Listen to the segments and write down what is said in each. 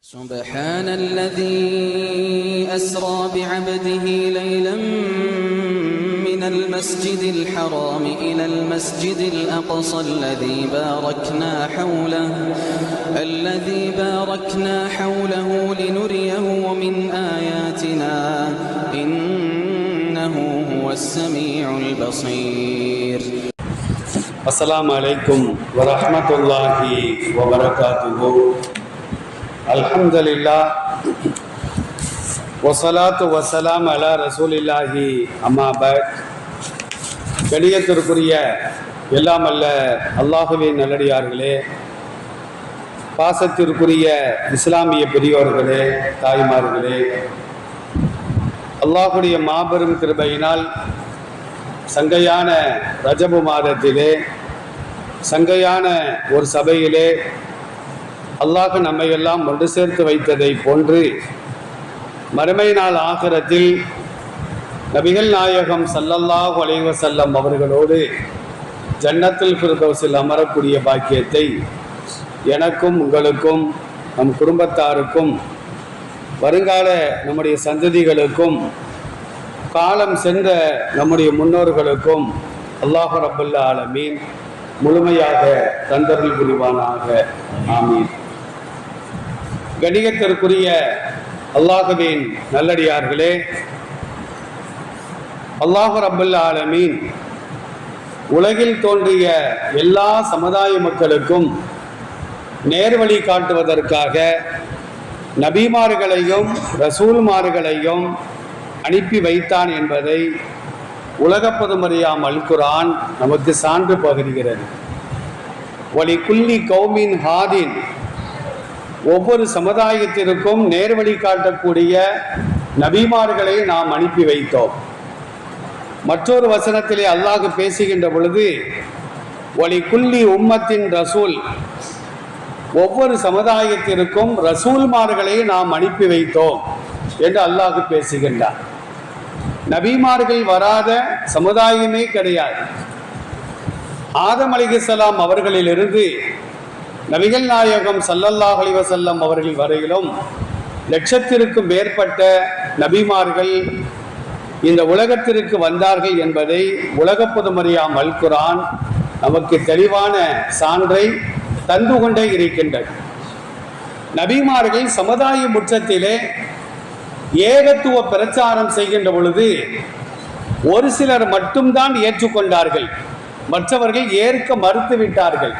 سبحان الذي أسرى بعبده ليلا من المسجد الحرام إلى المسجد الأقصى الذي باركنا حوله لنريه من آياتنا إنه هو السميع البصير. السلام عليكم ورحمة الله وبركاته. الحمد لله والصلاة والسلام على رسول الله أما بعد. கணியத்திற்குரிய எல்லாம் அல்ல அல்லாஹுவின் நல்லடியார்களே, பாசத்திற்குரிய இஸ்லாமிய பெரியோர்களே, தாய்மார்களே, அல்லாஹுடைய மாபெரும் கிருபையினால் சங்கையான ரஜபு மாதத்திலே சங்கையான ஒரு சபையிலே அல்லாஹ் நம்மை எல்லாம் ஒன்று சேர்த்து வைத்ததை போன்று மறுமை நாள் ஆகிரத்தில் நபிகள் நாயகம் ஸல்லல்லாஹு அலைஹி வஸல்லம் அவர்களோடு ஜன்னத்துல் ஃபிர்தௌஸில் அமரக்கூடிய பாக்கியத்தை எனக்கும் உங்களுக்கும் நம் குடும்பத்தாருக்கும் வருங்கால நம்முடைய சந்ததிகளுக்கும் காலம் சென்ற நம்முடைய முன்னோர்களுக்கும் அல்லாஹ் ரப்பல் ஆலமீன் முழுமையாக தந்தருள் புரிவானாக. ஆமீன். கணியத்திற்குரிய அல்லாஹுவின் நல்லடியார்களே, அல்லாஹ் ரப்பல் ஆலமீன் உலகில் தோன்றிய எல்லா சமுதாய மக்களுக்கும் நேர்வழி காட்டுவதற்காக நபிமார்களையும் ரசூல்மார்களையும் அனுப்பி வைத்தான் என்பதை உலக பொதுமறையாம் அல் குர்ஆன் நமக்கு சான்று பகிர்கிறது. வலி குல்லி கௌமின் ஹாதின், ஒவ்வொரு சமுதாயத்திற்கும் நேர்வழி காட்டக்கூடிய நபிமார்களை நாம் அனுப்பி வைத்தோம். மற்றொரு வசனத்திலே அல்லாஹ் பேசுகின்ற பொழுது வலி குல்லி உம்மத்தின் ரசூல், ஒவ்வொரு சமுதாயத்திற்கும் ரசூல்மார்களை நாம் அனுப்பி வைத்தோம் என்று அல்லாஹ் பேசுகின்றார். நபிமார்கள் வராத சமுதாயமே கிடையாது. ஆதம் அலைஹிஸ்ஸலாம் அவர்களிலிருந்து நபிகள் நாயகம் ஸல்லல்லாஹு அலைஹி வஸல்லம் அவர்கள் வரையிலும் லட்சத்திற்கும் மேற்பட்ட நபிமார்கள் இந்த உலகத்திற்கு வந்தார்கள் என்பதை உலக பொதுமறையாம் அல் குர்ஆன் நமக்கு தெளிவான சான்றை தந்து கொண்டே இருக்கின்றது. நபிமார்கள் சமுதாய முற்றத்திலே ஏகத்துவ பிரச்சாரம் செய்கின்ற பொழுது ஒரு சிலர் மட்டும்தான் ஏற்றுக்கொண்டார்கள், மற்றவர்கள் ஏற்க மறுத்துவிட்டார்கள்.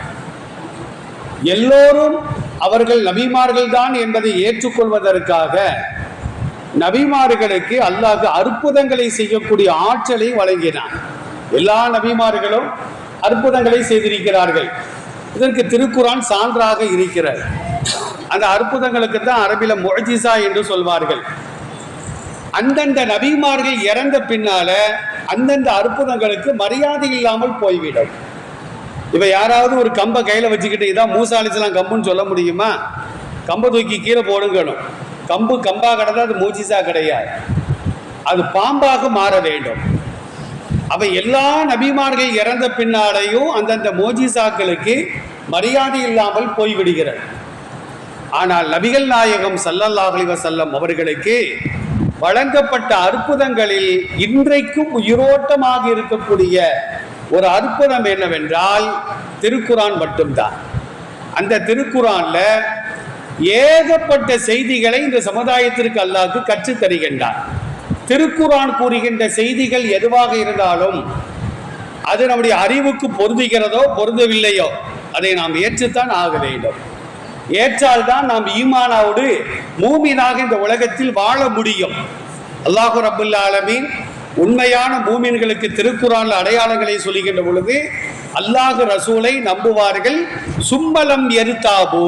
எல்லோரும் அவர்கள் நபிமார்கள் தான் என்பதை ஏற்றுக்கொள்வதற்காக நபிமார்களுக்கு அல்லாஹ் அற்புதங்களை செய்யக்கூடிய ஆற்றலை வழங்கினான். எல்லா நபிமார்களும் அற்புதங்களை செய்திருக்கிறார்கள். இதற்கு திருக்குர்ஆன் சான்றாக இருக்கிறது. அந்த அற்புதங்களுக்கு தான் அரபில முஅஜிஸா என்று சொல்வார்கள். அந்தந்த நபிமார்கள் இறந்த பின்னால அந்தந்த அற்புதங்களுக்கு மரியாதை இல்லாமல் போய்விடும். இவ யாராவது ஒரு கம்பை கையில வச்சுக்கிட்டு இதான் மூசா அலைஹிஸ்ஸலாம் கம்புன்னு சொல்ல முடியுமா? கம்பை தூக்கி கீழே போடுங்கணும். கம்பு கம்பா கிடையாது, அது மூஜிசா கிடையாது, அது பாம்பாக மாற வேண்டும். அவை எல்லா நபிமார்கள் இறந்த பின்னாலேயும் அந்தந்த மோஜிசாக்களுக்கு மரியாதை இல்லாமல் போய்விடுகிறது. ஆனால் நபிகள் நாயகம் ஸல்லல்லாஹு அலைஹி வஸல்லம் அவர்களுக்கு வழங்கப்பட்ட அற்புதங்களில் இன்றைக்கும் உயிரோட்டமாக இருக்கக்கூடிய ஒரு அற்புதம் என்னவென்றால் திருக்குர்ஆன் மட்டும்தான். அந்த திருக்குர்ஆன்ல ஏகப்பட்ட செய்திகளை இந்த சமுதாயத்திற்கு அல்லாஹ் கற்றுத் தருகின்றார். திருக்குர்ஆன் கூறுகின்ற செய்திகள் எதுவாக இருந்தாலும் அது நம்முடைய அறிவுக்கு பொருந்துகிறதோ பொருந்தவில்லையோ அதை நாம் ஏற்றுத்தான் ஆக வேண்டும். ஏற்றால்தான் நாம் ஈமானோடு மூமினாக இந்த உலகத்தில் வாழ முடியும். அல்லாஹ் ரப்பல் ஆலமீன் உண்மையான மூமின்களுக்கு திருக்குர்ஆன்ல அடையாளங்களை சொல்லுகின்ற பொழுது அல்லாஹ் ரசூலை நம்புவார்கள், சும்மலம் எருத்தாபு,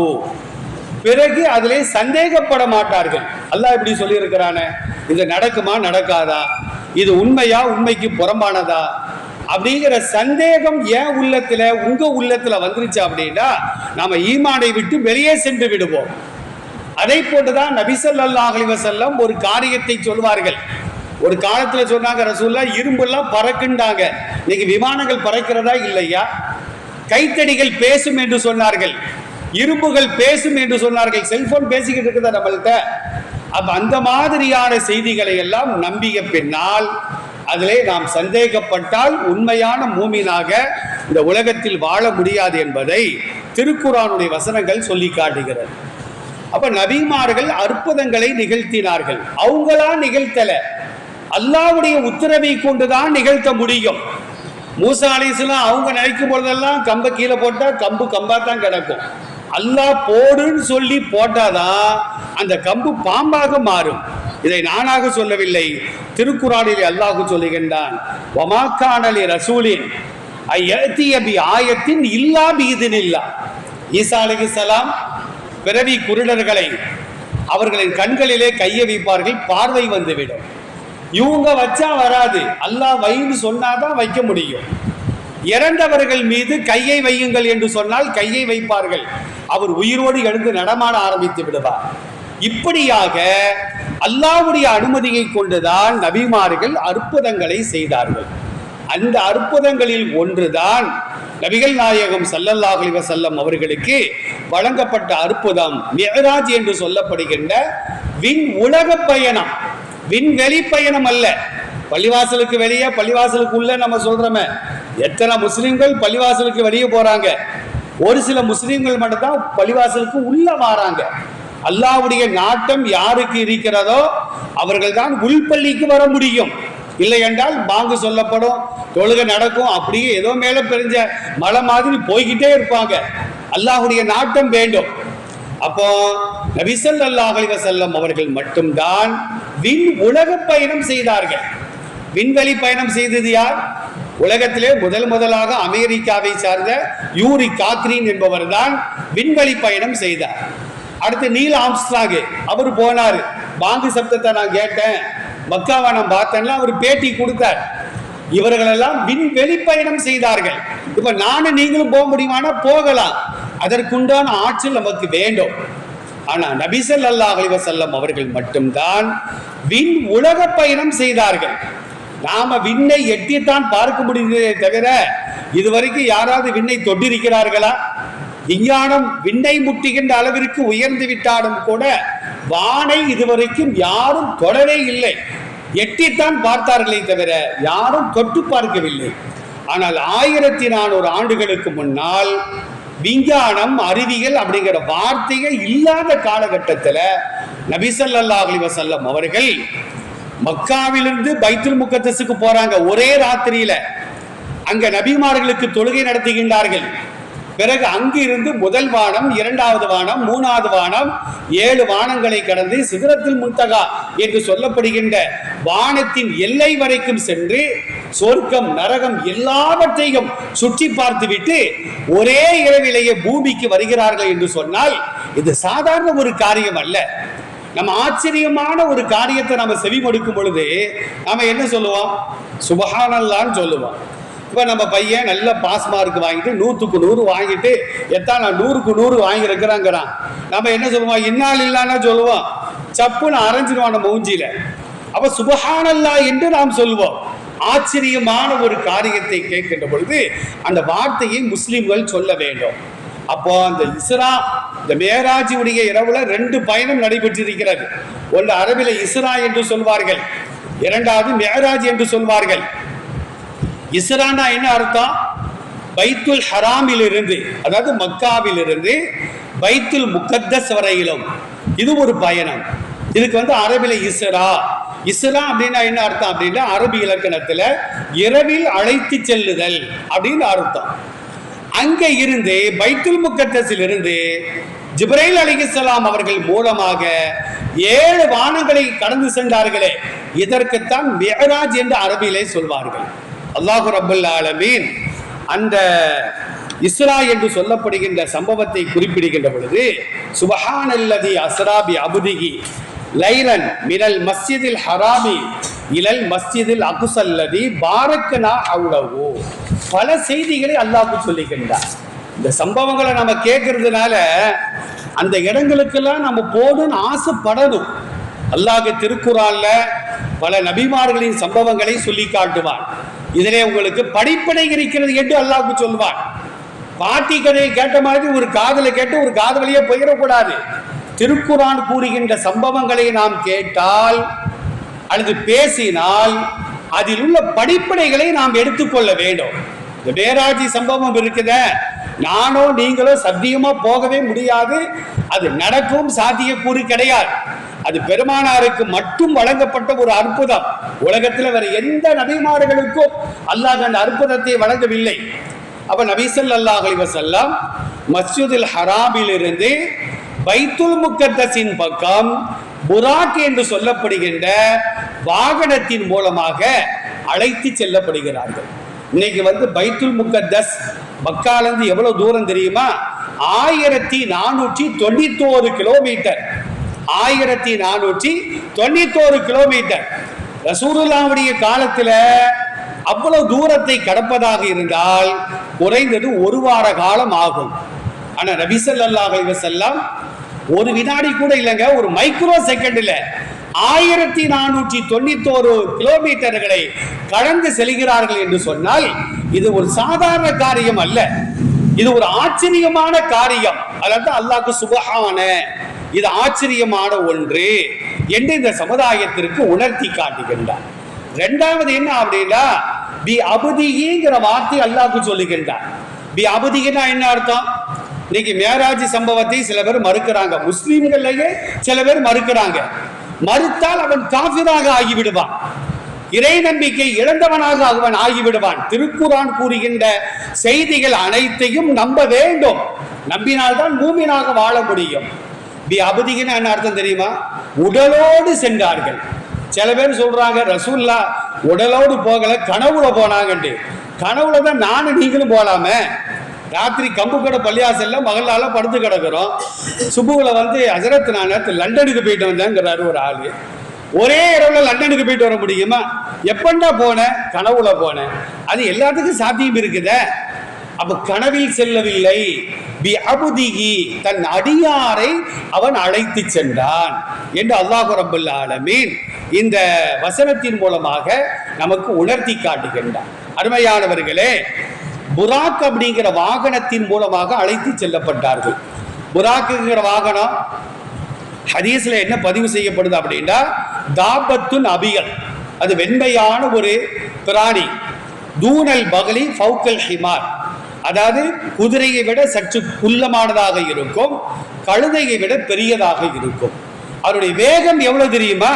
பிறகு அதிலே சந்தேகப்பட மாட்டார்கள். அல்லாஹ் இப்படி சொல்லி இருக்கிறானே, இது நடக்குமா நடக்காதா, இது உண்மையா உண்மைக்கு புறம்பானதா அப்படிங்கிற சந்தேகம் ஏன் உள்ளத்துல உங்க உள்ளத்துல வந்துருச்சு அப்படின்னா நாம ஈமானை விட்டு வெளியே சென்று விடுவோம். அதை போட்டுதான் நபி ஸல்லல்லாஹு அலைஹி வஸல்லம் ஒரு காரியத்தை சொல்வார்கள். ஒரு காலத்துல சொன்னாங்க, ரசூலுல்லாஹ் இரும்பெல்லாம் பறக்குண்டாங்க, இன்னைக்கு விமானங்கள் பறக்கிறதா இல்லையா? கைத்தடிகள் பேசும் என்று சொன்னார்கள். இரும்புகள் பேசும் என்று சொன்னார்கள். செல்போன் பேசிக்கிட்டு இருக்குதா நம்மள்கிட்ட? அப்ப அந்த மாதிரியான செய்திகளை எல்லாம் நம்பிய பின்னால் அதிலே நாம் சந்தேகப்பட்டால் உண்மையான மூமினாக இந்த உலகத்தில் வாழ முடியாது என்பதை திருக்குர்ஆனுடைய வசனங்கள் சொல்லி காட்டுகிறது. அப்ப நபிமார்கள் அற்புதங்களை நிகழ்த்தினார்கள். அவங்களா நிகழ்த்தல, அல்லாஹ்வுடைய உத்தரவை கொண்டுதான் நிகழ்த்த முடியும். மூசா அலைஹிஸ்ஸலாம் அவங்க நினைக்கும் பொழுதெல்லாம் கம்பை கீழே போட்டா கம்பு கம்பா தான் கிடக்கும். அல்லாஹ் போடுன்னு சொல்லி போட்டாதான் அந்த கம்பு பாம்பாக மாறும். இதை நானாக சொல்லவில்லை, திருக்குர்ஆனிலே அல்லாஹ் சொல்லுகின்றான், வமா கான லி ரசூலின் ஐயத்திய பி ஆயத்தின் இல்லா பிஇذனில்லாஹ். ஈசா அலைஹிஸ்ஸலாம் பிறவி குருடர்களை அவர்களின் கண்களிலே கையை வைப்பார்கள், பார்வை வந்துவிடும். இவங்க வச்சா வராது, அல்லாஹ் வைன்னு சொன்னாதான் வைக்க முடியும். இறந்தவர்கள் மீது கையை வையுங்கள் என்று சொன்னால் கையை வைப்பார்கள், அவர் உயிரோடு எழுந்து நடமாட ஆரம்பித்து விடுவார். இப்படியாக அல்லாஹ்வுடைய அனுமதியை கொண்டுதான் நபிமார்கள் அற்புதங்களை செய்தார்கள். அந்த அற்புதங்களில் ஒன்றுதான் நபிகள் நாயகம் ஸல்லல்லாஹு அலைஹி வஸல்லம் அவர்களுக்கு வழங்கப்பட்ட அற்புதம் மிஅராஜ் என்று சொல்லப்படுகின்ற விண் உலக பயணம். விண்வெளி பயணம் அல்ல. பள்ளிவாசலுக்கு வெளியே பள்ளிவாசலுக்கு உள்ள நம்ம சொல்றோமே, எத்தனை முஸ்லிம்கள் பள்ளிவாசலுக்கு வெளியே போறாங்க, ஒரு சில முஸ்லிம்கள் மட்டும்தான் பள்ளிவாசலுக்கு உள்ள வராங்க. அல்லாஹ்வுடைய நாட்டம் யாருக்கு இருக்கிறதோ அவர்கள் தான் உள்பள்ளிக்கு வர முடியும். இல்லை என்றால் பாங்கு சொல்லப்படும், தொழுகை நடக்கும், அப்படியே ஏதோ மேல பெரிஞ்ச மலை மாதிரி போய்கிட்டே இருப்பாங்க. அல்லாஹ்வுடைய நாட்டம் வேண்டும். அப்போ நபி ஸல்லல்லாஹு அலைஹி வஸல்லம் அவர்கள் மட்டும்தான் விண் உலக பயணம் செய்தார்கள். விண்வெளி பயணம் செய்தது யார்? உலகத்திலே முதலாக அமெரிக்காவை சார்ந்த யூரி காத்ரின் என்பவர் தான் விண்வெளி பயணம் செய்தார். அடுத்து நீல் ஆம்ஸ்ட்ராங், அவர் போனார். பாங்கு சப்தத்தை நான் கேட்டேன், மக்காவை நான் பார்த்தேன்னா அவர் பேட்டி கொடுத்தார். இவர்களெல்லாம் விண்வெளி பயணம் செய்தார்கள். இப்ப நானும் நீங்களும் போக முடியுமானா போகலாம், அதற்குண்டான ஆற்றல் நமக்கு வேண்டும். ஆனா நபி ஸல்லல்லாஹு அலைஹி வஸல்லம் அவர்கள் மட்டும்தான் விண் உலக பயணம் செய்தார்கள். நாம விண்ணை எட்டித்தான் பார்க்க முடிந்ததே தவிர இதுவரைக்கும் யாராவது விண்ணை தொட்டிருக்கிறார்களா? விஞ்ஞானம் விண்ணை முட்டுகின்ற அளவிற்கு உயர்ந்து விட்டாலும் கூட வானை இதுவரைக்கும் யாரும் தொடவே இல்லை. எட்டித்தான் பார்த்தார்களே தவிர யாரும் தொட்டு பார்க்கவில்லை. ஆனால் 1400 ஆண்டுகளுக்கு முன்னால் விஞ்ஞானம் அறிவியல் அப்படிங்கிற வார்த்தைகள் இல்லாத காலகட்டத்தில் நபி ஸல்லல்லாஹு அலைஹி வஸல்லம் அவர்கள் மக்காவிலிருந்து பைத்துல் முகத்தஸுக்கு போறாங்க. ஒரே ராத்திரியில அங்க நபிமார்களுக்கு தொழுகை நடத்துகின்றார்கள். பிறகு அங்கிருந்து முதல் வானம், இரண்டாவது வானம், மூணாவது வானம், 7 வானங்களை கடந்து சிதறத்துல் முன்தகா என்று சொல்லப்படுகின்ற வானத்தின் எல்லை வரைக்கும் சென்று சொர்க்கம் நரகம் எல்லாவற்றையும் சுற்றி பார்த்துவிட்டு ஒரே இரவிலேயே பூமிக்கு வருகிறார்கள் என்று சொன்னால் இது சாதாரண ஒரு காரியம் அல்ல. நம்ம ஆச்சரியமான ஒரு காரியத்தை நம்ம செவிமடுக்கும் பொழுது நாம என்ன சொல்லுவோம்? சுபஹானல்லாஹ்னு சொல்லுவோம். இப்போ நம்ம பையன் நல்ல பாஸ் மார்க் வாங்கிட்டு 100க்கு 100 வாங்கிட்டு எத்தான் நான் 100க்கு 100 வாங்கியிருக்கிறாங்கிறான். நம்ம என்ன சொல்லுவோம்? இன்னால் இல்லான்னா சொல்லுவோம், சப்புன்னு அரைஞ்சிருவான் நம்ம மூஞ்சியில. அப்ப சுபஹானல்லாஹ் என்று நாம் சொல்லுவோம். ஆச்சரியமான ஒரு காரியத்தை கேட்கின்ற பொழுது அந்த வார்த்தையை முஸ்லிம்கள் சொல்ல வேண்டும். அப்போ அந்த இஸ்ரா, இந்த மேராஜ் உடைய இரவுல 2 பயணம் நடைபெற்றிருக்கிறது. ஒன்று அரபில இஸ்ரா என்று சொல்வார்கள், இரண்டாவது மேராஜ் என்று சொல்வார்கள். இஸ்ரானா என்ன அர்த்தம்? பைத்துல் ஹராமில் இருந்து, அதாவது மக்காவில் இருந்து பைத்துல் முகத்தஸ் வரையிலும் இது ஒரு பயணம். இதுக்கு அரபில இஸ்ரா. இஸ்ரா அப்படின்னா என்ன அர்த்தம் அப்படின்னா அரபி இலக்கணத்துல இரவில் அழைத்து செல்லுதல் அப்படின்னு அர்த்தம். அங்க இருந்து பைத்துல் முகத்தஸில் இருந்து ஜிப்ரைல் அலைஹிஸ்ஸலாம் அவர்கள் மூலமாக 7 வானங்களை கடந்து சென்றார்களே, இதற்குத்தான் மிஅராஜ் என்று அரபியிலே சொல்வார்கள். அல்லாஹு ரப்பல் ஆலமீன் அந்த இஸ்ரா என்று சொல்லப்படுகின்ற சம்பவத்தை குறிப்பிடுகின்ற பொழுது சுப்ஹானல்லதி அஸ்ரா பி அப்திஹி லைலன் மினல் மஸ்ஜிதில் ஹராமி இலல் மஸ்ஜிதில் அக்ஸல்லதி பாரக்கனா ஹவ்லஹு, பல செய்திகளை அல்லாஹ் சொல்லிக்கின்றார். இந்த சம்பவங்களை நம்ம கேட்கறதுனால அந்த இடங்களுக்கெல்லாம் நம்ம போகணும்னு ஆசைப்படணும். அல்லாஹ் திருக்குர்ஆன்ல பல நபிமார்களின் சம்பவங்களை சொல்லி காட்டுவான். இதிலே உங்களுக்கு படிப்பனை இருக்கிறது என்று அல்லாஹ் சொல்வான். பாட்டி கதையை கேட்ட மாதிரி ஒரு காதலை கேட்டு ஒரு காது வழியே போயிடக்கூடாது. திருக்குரான் கூறுகின்ற சம்பவங்களை நாம் கேட்டால் அல்லது பேசினால் அதில் உள்ள படிப்பனைகளை நாம் எடுத்துக்கொள்ள வேண்டும். இந்த மேராஜி சம்பவம் இருக்குத, நானோ நீங்களோ சத்தியமா போகவே முடியாது. அது நடக்கும் சாத்தியக்கூறு கிடையாது. அது பெருமானாருக்கு மட்டும் வழங்கப்பட்ட ஒரு அற்புதம். உலகத்தில் வேற எந்த நபிமார்களுக்கும் அல்லாஹ் அந்த அற்புதத்தை வழங்கவில்லை. அப்ப நபி ஸல்லல்லாஹு அலைஹி வஸல்லம் மஸ்ஜிதுல் ஹராமில் இருந்து பைத்துல் முக்கத்தஸின் பக்கம் புராக் என்று சொல்லப்படுகின்ற வாகனத்தின் மூலமாக அழைத்து செல்லப்படுகிறார்கள். இன்னைக்கு பைத்துல் முக்கத்தஸ் மக்காலிருந்து எவ்வளவு தூரம் தெரியுமா? 1491 கிலோமீட்டர். 1491 கிலோமீட்டர். ரசூலுல்லாஹ்வுடைய காலத்துல அவ்வளவு தூரத்தை கடப்பதாக இருந்தால் குறைந்தது ஒரு வார காலம் ஆகும். ஆனா நபி ஸல்லல்லாஹு அலைஹி வஸல்லம் ஒரு வினாடி கூட இல்லைங்க, ஒரு மைக்ரோ செகண்ட்ல 1491 கிலோமீட்டர்களை கடந்து செல்கிறார்கள் என்று சொன்னால் இது ஒரு சாதாரண காரியம் அல்ல, இது ஒரு ஆச்சரியமான காரியம். அதாவது அல்லாஹ்க்கு சுப்ஹான, இது ஆச்சரியமான ஒன்று என்று இந்த சமுதாயத்திற்கு உணர்த்தி காட்டுகின்றார். இரண்டாவது என்ன அப்படின்னா, பி அபுதிங்கிற வார்த்தை அல்லாஹ்க்கு சொல்லுகின்றார். பி அபுதினா என்ன அர்த்தம்? இன்னைக்கு மேராஜ் சம்பவத்தை சில பேர் மறுக்கிறாங்க, முஸ்லிம்கள்லயே சில பேர் மறுக்கிறாங்க. மறுத்தால் அவன் காஃபிராக ஆகிவிடுவான், இறை நம்பிக்கை இழந்தவனாக அவன் ஆகிவிடுவான். திருக்குரான் கூறுகின்ற செய்திகள் அனைத்தையும் நம்ப வேண்டும், நம்பினால்தான் மூமினாக வாழ முடியும். பி அபதிகின்னு என்ன அர்த்தம் தெரியுமா? உடலோடு சென்றார்கள். சில பேர் சொல்றாங்க ரசூல்லா உடலோடு போகல, கனவுல போனாங்கண்டு. கனவுல தான் நானும் நீங்களும் போலாமே. ராத்திரி கம்புக்கடை பள்ளியாசல்ல மகளால படுத்து கிடக்கிறோம். சுபுவில் ஹஜரத் நான் லண்டனுக்கு போயிட்டு வந்தேங்கிறாரு ஒரு ஆளு. ஒரே இரவுல லண்டனுக்கு போயிட்டு வர முடியுமா? எப்பண்டா போனேன்? கனவுல போனேன். அது எல்லாத்துக்கும் சாத்தியம் இருக்குதே. அப்ப கனவில் செல்லவில்லை, பி அபுதிகி தன் அடியாரை அவன் அழைத்து சென்றான் என்று அல்லாஹ் ரப்பல் ஆலமீன் இந்த வசனத்தின் மூலமாக நமக்கு உணர்த்தி காட்டுகின்றான். அருமையானவர்களே, புராக் அப்படிங்கிற வாகனத்தின் மூலமாக அழைத்து செல்லப்பட்டார்கள். புராக்குங்கிற வாகனம் ஹதீஸ்ல என்ன பதிவு செய்யப்படுது அப்படின்னா, தாபத்துன் அபியல், அது வெண்மையான ஒரு பிராணி. தூனல் பகலி ஃபௌக்கல் ஹிமார், அதாவது குதிரையை விட சற்று குள்ளமானதாக இருக்கும், கழுதையை விட பெரியதாக இருக்கும். அவருடைய வேகம் எவ்வளவு தெரியுமா?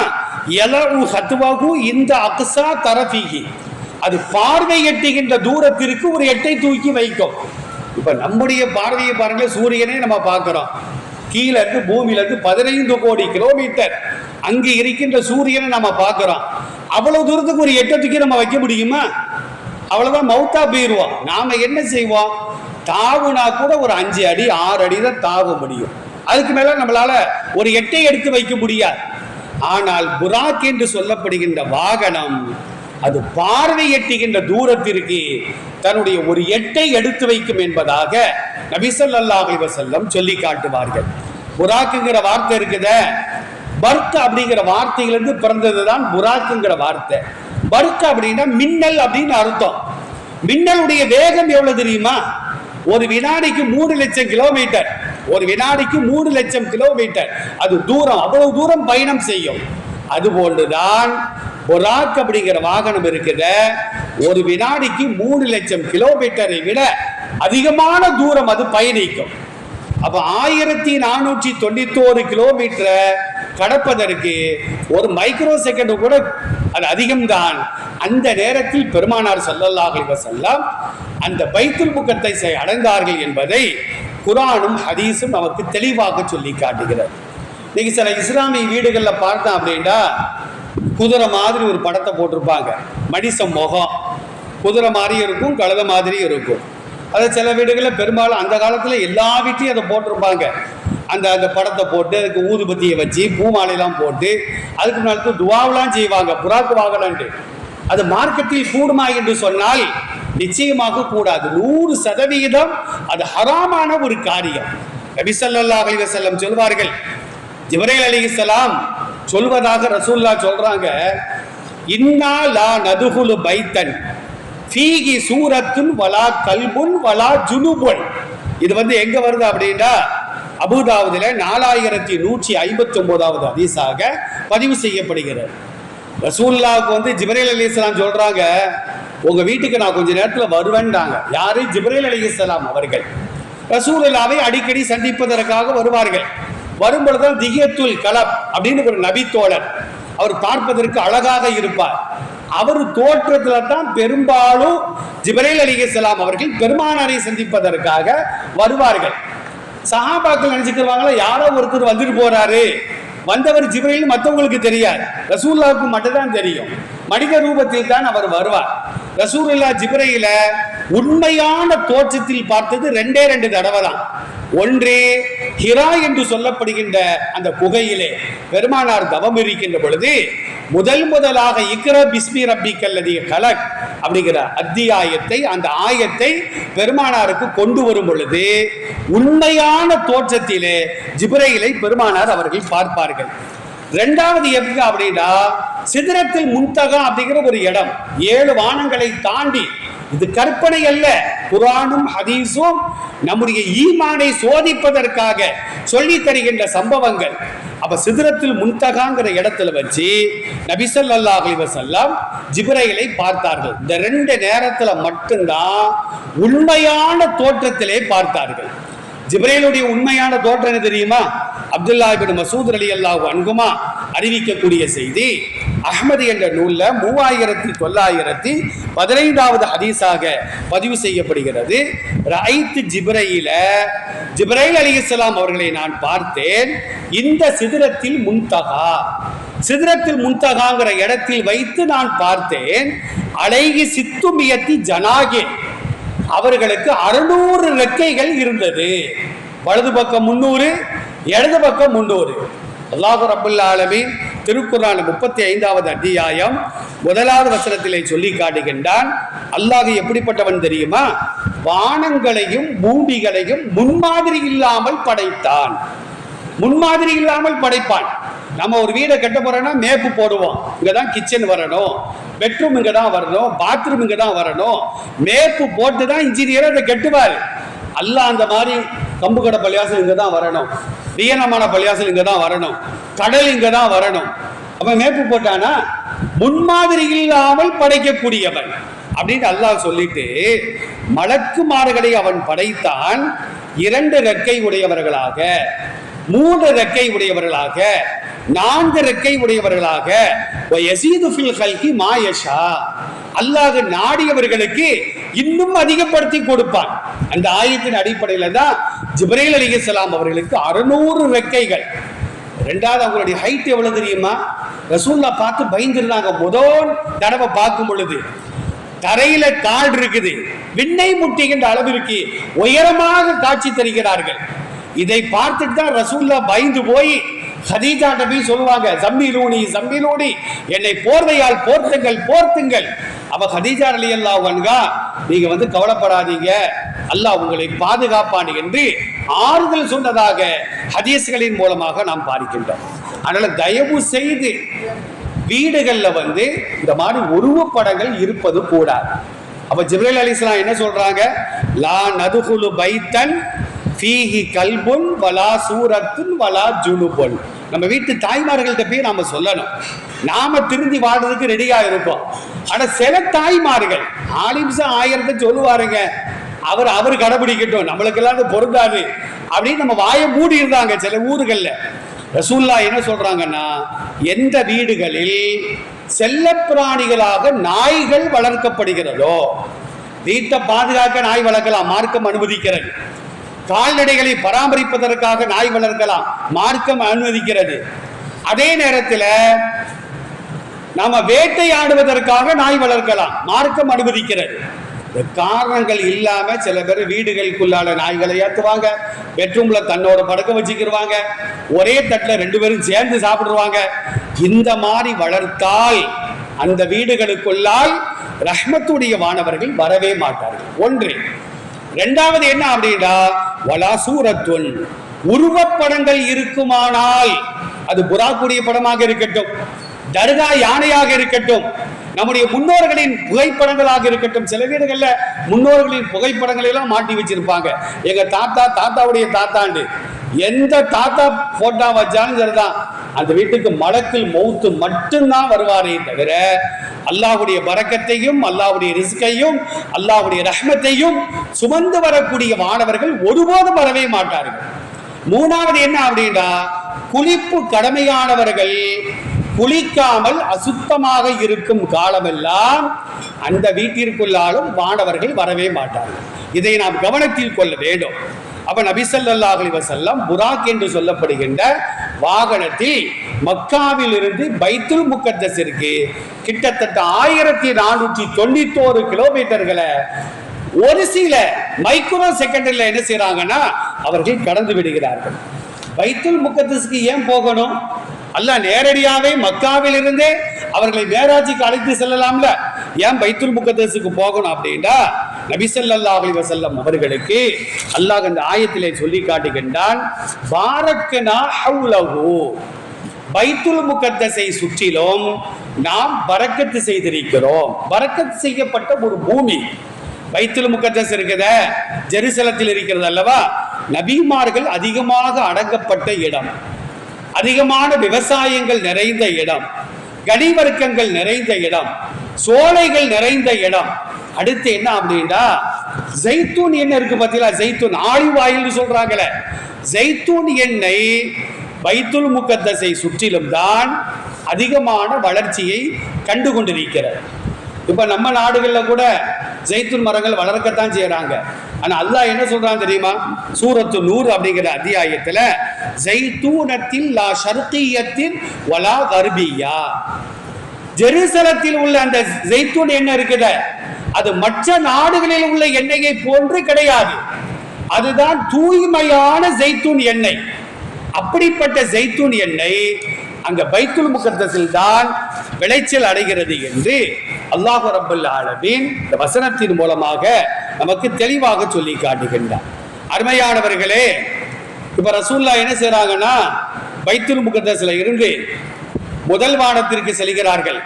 யலஉ ஹத்வஹு இந்த அக்ஸா தரஃபிஹி, அது பார்வை எட்டுகின்ற தூரத்திற்கு ஒரு எட்டை தூக்கி வைக்கும். இப்ப நம்முடைய பார்வையை பாருங்க, சூரியனே நம்ம பார்க்கிறோம், கீழே இருந்து பூமியில இருந்து 15 கோடி கிலோமீட்டர் அங்கே இருக்கின்ற சூரியனை நம்ம பார்க்கிறோம். அவ்வளவு தூரத்துக்கு ஒரு எட்டை தூக்கி நம்ம வைக்க முடியுமா? அவ்வளவுதான், மௌத்தா போயிடுவோம். நாம என்ன செய்வோம்? தாவுனா கூட ஒரு 5 அடி 6 அடி தான் தாவ முடியும், அதுக்கு மேல நம்மளால ஒரு எட்டை எடுத்து வைக்க முடியாது. ஆனால் புராக் என்று சொல்லப்படுகின்ற வாகனம் அது பார்வை எட்டுகின்ற தூரத்திற்கு தன்னுடைய ஒரு எட்டை எடுத்து வைக்கும் என்பதாக நபி ஸல்லல்லாஹு அலைஹி வஸல்லம் சொல்லி காட்டுவார்கள். புராக்குங்கிற வார்த்தை இருக்குத, பர்க் அப்படிங்கிற வார்த்தையிலிருந்து பிறந்ததுதான் புராக்குங்கிற வார்த்தை. பர்க் அப்படின்னா மின்னல் அப்படின்னு அர்த்தம். மின்னலுடைய வேகம் எவ்வளவு தெரியுமா? ஒரு வினாடிக்கு 3 லட்சம் கிலோமீட்டர். ஒரு வினாடிக்கு 3 லட்சம் கிலோமீட்டர் அது தூரம், அவ்வளவு தூரம் பயணம் செய்யும். அதுபோன்றுதான் புராக் அப்படிங்கிற வாகனம் இருக்குது. ஒரு வினாடிக்கு 3 லட்சம் கிலோமீட்டரை விட அதிகமான தூரம் அது பயணிக்கும். அப்ப 1491 கிலோமீட்டரை கடப்பதற்கு ஒரு மைக்ரோ செகண்ட் கூட அது அதிகம்தான். அந்த நேரத்தில் பெருமானார் ஸல்லல்லாஹு அலைஹி வஸல்லம் அந்த பைத்துல் முகத்தஸை அடைந்தார்கள் என்பதை குர்ஆனும் ஹதீஸும் நமக்கு தெளிவாக சொல்லி காட்டுகிறது. இன்னைக்கு சில இஸ்லாமிய வீடுகளில் பார்த்தோம் அப்படின்னா குதிரை மாதிரி ஒரு படத்தை போட்டிருப்பாங்க. மனுஷன் முகம் குதிரை மாதிரி இருக்கும், கழுதை மாதிரி இருக்கும். அதை சில வீடுகளில் பெரும்பாலும் அந்த காலத்தில் எல்லா வீட்லையும் அதை போட்டிருப்பாங்க. அந்த படத்தை போட்டு அதுக்கு ஊதுபத்தியை வச்சு பூமாலையெல்லாம் போட்டு அதுக்கு முன்னாடி துவாவெல்லாம் செய்வாங்க. புராக்கு வாகனம்ட்டு அது மார்க்கெட்டில் கூடுமா என்று சொன்னால் நிச்சயமாக கூடாது. 100% அது ஹராமான ஒரு காரியம். நபி ஸல்லல்லாஹு அலைஹி வஸல்லம் சொல்வார்கள், ஜிப்ரீல் அலைஹிஸ்ஸலாம் சொல்வதாக ரசூலுல்லாஹ் சொல்றாங்க, இன்னா லா நதுகுலு பைத்தன் ஃபீஹி சூரத்துன் வலா கல்புன் வலா ஜுனுபுன். இது எங்க வருது அப்படின்னா அபூதாவுதுல 4159வது ஹதீஸாக பதிவு செய்யப்படுகிறது. ரசூலுல்லாஹ்வுக்கு ஜிப்ரீல் அலைஹிஸ்ஸலாம் சொல்றாங்க, உங்க வீட்டுக்கு நான் கொஞ்ச நேரத்தில் வருவேன்டாங்க. யாரு? ஜிப்ரீல் அலைஹிஸ்ஸலாம் அவர்கள் ரசூலுல்லாஹ்வை அடிக்கடி சந்திப்பதற்காக வருவார்கள். வரும்பொழுது திஹியத்துல் கலப் அப்படின்னு ஒரு நபி தோழர், அவர் பார்ப்பதற்கு அழகாக இருப்பார். அவர் தோற்றத்துல தான் பெரும்பாலும் ஜிப்ரீல் அலைஹிஸ்ஸலாம் அவர்கள் பெருமானாரை சந்திப்பதற்காக வருவார்கள். சஹாபாக்கள் நினைச்சுக்கிறாங்களா, யாரோ ஒருத்தர் வந்துட்டு போறாரு, வந்தவர் ஜிப்ரீல், மற்றவங்களுக்கு தெரியாது, ரசூலுல்லாஹ்வுக்கு மட்டும்தான் தெரியும். மனித ரூபத்தில் தான் அவர் வருவார். ரசூலுல்லாஹ் ஜிப்ரீல உண்மையான தோற்றத்தில் பார்த்தது 2 தடவை தான். ஒன்று ஹிரா என்று சொல்லப்படுகின்ற அந்த குகையிலே பெருமானார் தவம் இருக்கின்ற பொழுது முதலாக இக்ரா பிஸ்மி ரப்பிக்கல்லதி கலக் அப்படிங்கிற அத்தியாயத்தை, அந்த ஆயத்தை பெருமானாருக்கு கொண்டு வரும் பொழுது உண்மையான தோற்றத்திலே ஜிப்ரீலை பெருமானார் அவர்கள் பார்ப்பார்கள். 2வது எப்ப அப்படின்னா சிதறத்தில் முன்தகா அப்படிங்கிற ஒரு இடம், 7 வானங்களை தாண்டி, இது கற்பனை அல்ல, குர்ஆனும் ஹதீஸும் நம்முடைய ஈமானை சோதிப்பதற்காக சொல்லி தருகின்ற சம்பவங்கள். அப்ப சிதறத்தில் முன்தகாங்கிற இடத்துல வச்சு நபி ஸல்லல்லாஹு அலைஹி வஸல்லம் ஜிப்ரீலை பார்த்தார்கள். இந்த 2 நேரத்துல மட்டும்தான் உண்மையான தோற்றத்திலே பார்த்தார்கள். ஜிப்ரீலுடைய உண்மையான தோற்றம் என்ன தெரியுமா? அப்துல்லா இப்னு மசூத் ரலியல்லாஹு அன்ஹுமா அறிவிக்கக்கூடிய செய்தி அஹ்மது என்ற நூல்ல 3915வது ஹதீஸாக பதிவு செய்யப்படுகிறது. ரஐத்து ஜிப்ரீல, ஜிப்ரீல் அலைஹிஸ்ஸலாம் அவர்களை நான் பார்த்தேன். இந்த சிதறத்தில் முன்தகா, சிதறத்தில் முன்தகாங்கிற இடத்தில் வைத்து நான் பார்த்தேன். அலைஹி சித்துமியத்தி ஜனாகே, அவர்களுக்கு 600 ரெக்கைகள் இருந்தது. வலது பக்கம் 300, இடது பக்கம் 300. அல்லாஹ் ரப்பல் ஆலமீன் திருக்குர்ஆன் 35வது அத்தியாயம் 1வது வசனத்திலே சொல்லி காட்டுகின்றான். அல்லாஹ் எப்படிப்பட்டவன் தெரியுமா? வானங்களையும் பூமிகளையும் முன்மாதிரி இல்லாமல் படைத்தான். முன்மாதிரி இல்லாமல் படைப்பான். நம்ம ஒரு வீடை கட்ட போறோம்னா மேப்பு போடுவோம், இங்கதான் கிச்சன் வரணும், பெட்ரூம் இங்க தான் வரணும், பாத்ரூம் இங்க தான் வரணும், மேப்பு போட்டு தான் இன்ஜினியர் அதை கட்டுவார். அல்லாஹ் அந்த மாதிரி கம்பு கடை பள்ளியாசல் இங்க தான் வரணும், வீணமான பள்ளியாசல் இங்க தான் வரணும், கடல் இங்க தான் வரணும். அப்ப மேப்பு போட்டானா முன்மாதிரி இல்லாமல் படைக்கக்கூடியவன் அப்படின்னு அல்லாஹ் சொல்லிட்டு மலக்குமார்களை அவன் படைத்தான். 2 ரெக்கை உடையவர்களாக, 3 ரெக்கை உடையவர்களாக, 4 ரெக்கை உடையவர்களாக. அல்லாஹ் நாடியவர்களுக்கு இன்னும் அதிகப்படுத்தி கொடுப்பான். அந்த ஆயத்தின் அடிப்படையில தான் ஜிப்ரீல் அலைஹிஸ்ஸலாம் அவர்களுக்கு 600 ரெக்கைகள். 2வது அவங்களுடைய ஹைட் எவ்வளவு தெரியுமா? ரசூலுல்லாஹ் பார்த்து பயந்துருந்தாங்க. முதல் தடவை பார்க்கும் பொழுது தரையில கால் இருக்குது, விண்ணை முட்டுகின்ற அளவிற்கு உயரமாக காட்சி தருகிறார்கள். இதை பார்த்துட்டு தான் ரசூலுல்லாஹ் பயந்து போய் ஹதீஜாட்ட போய் சொல்லுவாங்க, சம்மிலூனி சம்மிலூனி, என்னை போர்வையால் போர்த்துங்கள் போர்த்துங்கள். அவ ஹதீஜா ரலியல்லாஹு அன்ஹா, நீங்க கவலைப்படாதீங்க, அல்லாஹ் உங்களை பாதுகாப்பான் என்று ஆறுதல் சொன்னதாக ஹதீஸ்களின் மூலமாக நாம் பார்க்கின்றோம். அதனால தயவு செய்து வீடுகள்ல இந்த மாதிரி உருவப்படங்கள் இருப்பது கூடாது. அப்ப ஜிப்ரீல் அலைஹிஸ்ஸலாம் என்ன சொல்றாங்க? லா நதுகுலு பைத்தன் ஃபீஹி கல்புன் வலா சூரத்துன் வலா ஜுனுபுன். நம்ம வீட்டு தாய்மார்கள்ட்ட போய் நாம சொல்லணும், நாம திருந்தி வாழ்றதுக்கு ரெடியா இருப்போம். ஆனா சில தாய்மார்கள் ஆலிம்சா 1000 சொல்லுவாருங்க, அவர் கடைபிடிக்கட்டும், நம்மளுக்கெல்லாம் அது பொருந்தாது அப்படின்னு நம்ம வாயை மூடி இருந்தாங்க சில ஊர்கள்ல. ரசூலுல்லாஹ் என்ன சொல்றாங்கன்னா, எந்த வீடுகளில் செல்ல பிராணிகளாக நாய்கள் வளர்க்கப்படுகிறதோ, வீட்டை பாதுகாக்க நாய் வளர்க்கலாம், மார்க்கம் அனுமதிக்கிறது. கால்நடைகளை பராமரிப்பதற்காக நாய் வளர்க்கலாம், மார்க்கம் அனுமதிக்கிறது. அதே நேரத்தில் நாம வேட்டையாடுவதற்காக நாய் வளர்க்கலாம், மார்க்கம் அனுமதிக்கிறது. காரணங்கள் இல்லாம சில பேர் வீடுகளுக்குள்ளால நாய்களை ஏத்துவாங்க, பெட்ரூம்ல தன்னோட படுக்க வச்சுக்கிடுவாங்க, ஒரே தட்டுல 2 பேரும் சேர்ந்து சாப்பிடுவாங்க. இந்த மாதிரி வளர்த்தால் அந்த வீடுகளுக்குள்ளால் ரஹ்மத்துடைய வானவர்கள் வரவே மாட்டார்கள். 1. 2வது என்ன அப்படின்னா, வலா சூரத்துன், உருவப்படங்கள் இருக்குமானால் அது புறாக்குடைய படமாக இருக்கட்டும், தர்கா யானையாக இருக்கட்டும், நம்முடைய முன்னோர்களின் புகைப்படங்களாக இருக்கட்டும், சில வீடுகள்ல முன்னோர்களின் புகைப்படங்களை எல்லாம் மாட்டி வச்சிருப்பாங்க. எங்க தாத்தா, தாத்தாவுடைய தாத்தாண்டு எந்த தாத்தா போட்டா வச்சாலும் சரிதான், அந்த வீட்டுக்கு மலக்குல் மௌத்து மட்டும்தான் வருவாரே தவிர அல்லாஹ்வுடைய பரக்கத்தையும் அல்லாஹ்வுடைய ரிஸ்கையும் அல்லாஹ்வுடைய ரஹ்மத்தையும் சுமந்து வரக்கூடிய மாணவர்கள் ஒருபோதும் வரவே மாட்டார்கள். மூணாவது என்ன அப்படின்னா, குளிப்பு கடமையானவர்கள் குளிக்காமல் அசுத்தமாக இருக்கும் காலமெல்லாம் அந்த வீட்டிற்குள்ளாலும் மாணவர்கள் வரவே மாட்டார்கள். இதை நாம் கவனத்தில் கொள்ள வேண்டும். அப்ப நபி ஸல்லல்லாஹு அலைஹி வஸல்லம் புராக் என்று சொல்லப்படுகின்ற வாகனத்தில் மக்காவில் இருந்து பைத்துல் முகத்தஸிற்கு கிட்டத்தட்ட 1491 கிலோமீட்டர்களை ஒரு சில மைக்ரோ செகண்ட்ல என்ன செய்யறாங்கன்னா அவர்கள் கடந்து விடுகிறார்கள். பைத்துல் முகத்தஸுக்கு ஏன் போகணும்? அல்லாஹ் நேரடியாவே மக்காவில் இருந்தே அவர்களை மேராஜுக்கு அழைத்து செல்லலாம்ல, ஏன் பைத்துல் முகத்தஸுக்கு போகணும் அப்படின்னா, நபி ஸல்லல்லாஹு அலைஹி வஸல்லம் அவர்களுக்கு அல்லாஹ் இந்த ஆயத்திலே சொல்லி காட்டுகின்றான், பாரக்கனா ஹவுலஹு, பைத்துல் முகத்தஸை சுற்றிலும் நாம் பரக்கத்து செய்திருக்கிறோம். பரக்கத்து செய்யப்பட்ட ஒரு பூமி பைத்துல் முகத்தஸ் இருக்குத, ஜெருசலத்தில் இருக்கிறது அல்லவா, நபிமார்கள் அதிகமாக அடங்கப்பட்ட இடம், அதிகமான விவசாயங்கள் நிறைந்த இடம், கனிவர்க்கங்கள் நிறைந்த இடம், சோலைகள் நிறைந்த இடம். அடுத்து என்ன அப்படின்னா, ஜெய்தூன் எண்ணெய் இருக்கு பார்த்தீங்களா, ஜெய்தூன் ஆலிவ் ஆயில் சொல்றாங்களே, ஜெய்தூன் எண்ணெய் பைத்துல் முகத்தஸை சுற்றிலும் தான் அதிகமான வளர்ச்சியை கண்டு கொண்டிருக்கிறது. இப்ப நம்ம நாடுகள்ல கூட ஜெய்தூன் மரங்கள் வளர்க்கத்தான் செய்யறாங்க. ஆனா அல்லாஹ் என்ன சொல்றான் தெரியுமா, சூரத்து நூர் அப்படிங்கிற அத்தியாயத்துல, ஜெய்தூனத்தில் லா ஷர்கியத்தின் வலா கர்பியா, ஜெருசலத்தில் உள்ள அந்த ஜெய்தூன் எண்ணெய் இருக்குது, அது மற்ற நாடுகளில் உள்ள எண்ணெயை போன்று கிடையாது. அதுதான் தூய்மையான ஜெய்தூன் எண்ணெய். அப்படிப்பட்ட ஜெய்தூன் எண்ணெய் அங்க பைத்துல் முகத்தஸில் தான் விளைச்சல் அடைகிறது என்று அல்லாஹ் ரப்பல் ஆலமீன் இந்த வசனத்தின் மூலமாக நமக்கு தெளிவாக சொல்லி காட்டுகின்றார். அருமையானவர்களே, இப்ப ரசூலுல்லாஹ் என்ன செய்றாங்கன்னா, பைத்துல் முகத்தஸில் இருந்து முதல் வானத்திற்கு செல்கிறார்கள்,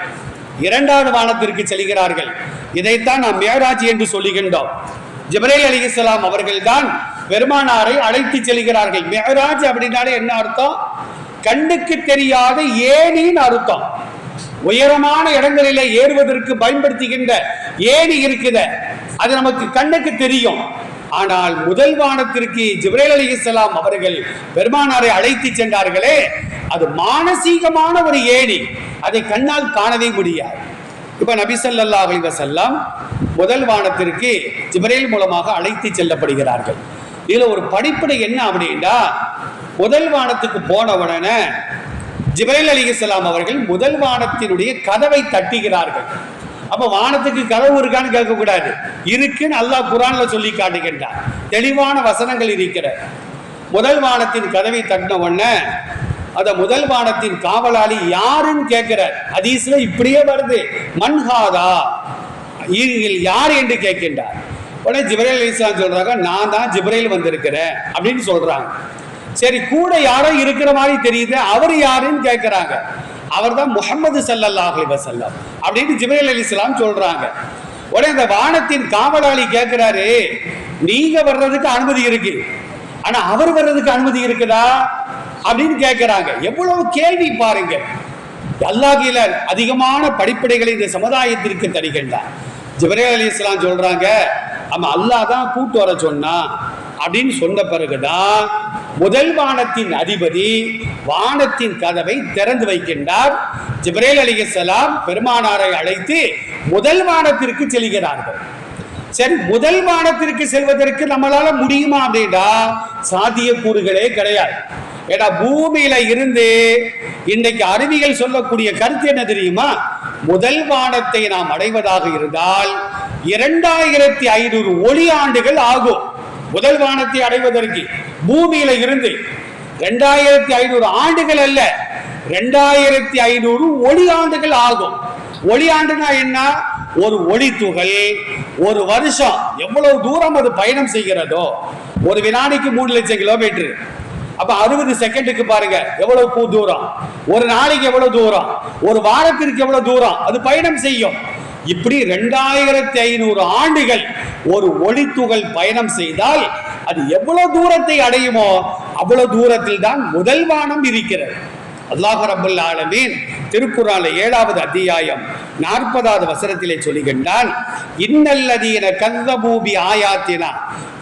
இரண்டாவது வானத்திற்கு செல்கிறார்கள். இதைத்தான் நாம் மேராஜ் என்று சொல்லுகின்றோம். ஜிப்ரீல் அலைஹிஸ்ஸலாம் அவர்கள் தான் பெருமானாரை அழைத்து செல்கிறார்கள். மேராஜ் அப்படின்னாலே என்ன அர்த்தம்? கண்ணுக்கு தெரியாத ஏணியின் அர்த்தம். உயரமான இடங்களிலே ஏறுவதற்கு பயன்படுத்துகின்ற ஏணி இருக்குது, அது நமக்கு கண்ணுக்கு தெரியும். ஆனால் முதல் வானத்திற்கு ஜிப்ரீல் அலைஹிஸ்ஸலாம் அவர்கள் பெருமானாரை அழைத்து சென்றார்களே, அது மானசீகமான ஒரு ஏணி, அதை கண்ணால் காணவே முடியாது. இப்ப நபி ஸல்லல்லாஹு அலைஹி வஸல்லம் முதல் வானத்திற்கு ஜிப்ரீல் மூலமாக அழைத்து செல்லப்படுகிறார்கள். இதுல ஒரு படிப்படை என்ன அப்படின்னா, முதல் வானத்துக்கு போன உடனே ஜிப்ரீல் அலைஹிஸ்ஸலாம் அவர்கள் முதல் வானத்தினுடைய கதவை தட்டுகிறார்கள். அப்ப வானத்துக்கு கதவு இருக்கான்னு கேட்க கூடாது, இருக்குன்னு அல்லாஹ் குர்ஆன்ல சொல்லி காட்டுகின்றார். தெளிவான வசனங்கள் இருக்கிற. முதல் வானத்தின் கதவை தட்டின உடனே அந்த முதல் வானத்தின் காவலாளி யாருன்னு கேட்கிறார். ஹதீஸ்ல இப்படியே வருது, மன்ஹாதா, யார் என்று கேட்கின்றார். உடனே ஜிப்ரீல் அலைஹிஸ்ஸலாம் சொல்றாங்க, நான் தான் ஜிப்ரீல் வந்திருக்கிறேன் அப்படின்னு சொல்றாங்க. சரி, கூட யாரோ இருக்கிற மாதிரி தெரியுது, அவர் யாருன்னு கேட்கிறாங்க. அவர் தான் முஹம்மது ஸல்லல்லாஹு அலைஹி வஸல்லம் அப்படின்னு ஜிப்ரீல் அலைஹிஸ்ஸலாம் சொல்றாங்க. உடனே இந்த வானத்தின் காவலாளி கேட்கிறாரு, நீங்க வர்றதுக்கு அனுமதி இருக்கு, ஆனா அவர் வர்றதுக்கு அனுமதி இருக்குதா அப்படின்னு கேட்கிறாங்க. எவ்வளவு கேள்வி பாருங்க. அல்லாஹ்வில அதிகமான படிப்படைகளை இந்த சமுதாயத்திற்கு தருகின்றார். ஜிப்ரீல் அலைஹிஸ்ஸலாம் சொல்றாங்க, ஆமா அல்லாஹ் தான் கூட்டு வர சொன்னா அப்படின்னு சொன்ன பிறகுதான் முதல் வானத்தின் அதிபதி வானத்தின் கதவை திறந்து வைக்கின்றார். ஜிப்ரீல் அலைஹிஸ்ஸலாம் பெருமானாரை அழைத்து முதல் வானத்திற்கு செல்கிறார்கள். சரி, முதல் வானத்திற்கு செல்வதற்கு நம்மளால முடியுமா அப்படின்னா சாத்தியக்கூறுகளே கிடையாது. ஏன்னா பூமியில இருந்து இன்றைக்கு அறிவியல் சொல்லக்கூடிய கருத்து என்ன தெரியுமா, முதல் வானத்தை நாம் அடைவதாக இருந்தால் 2500 ஒளி ஆண்டுகள் ஆகும். முதல் வானத்தை அடைவதற்கு பூமியில இருந்து 2500 ஆண்டுகள் அல்ல, 2500 ஒளி ஆண்டுகள் ஆகும். ஒளி ஆண்டுனா என்ன? ஒரு ஒளி துகள் ஒரு வருஷம் எவ்வளவு தூரம் அது பயணம் செய்கிறதோ, ஒரு வினாடிக்கு 3 லட்சம் கிலோமீட்டர், அப்ப 60 செகண்டுக்கு பாருங்க எவ்வளவு தூரம், ஒரு நாளைக்கு எவ்வளவு தூரம், ஒரு வாரத்திற்கு எவ்வளவு தூரம் அது பயணம் செய்யும். இப்படி 2500 ஆண்டுகள் ஒரு ஒளித்துகள் பயணம் செய்தால் அது எவ்வளவு தூரத்தை அடையுமோ அவ்வளவு தூரத்தில் தான் முதல் வானம் இருக்கிறது. அல்லாஹ் ரப்பல் ஆலமீன் திருக்குர்ஆன்ல 7வது அத்தியாயம் 40வது வசனத்திலே சொல்லுகின்றான், இன்னல்லதீன கஸபூ பி ஆயாத்தினா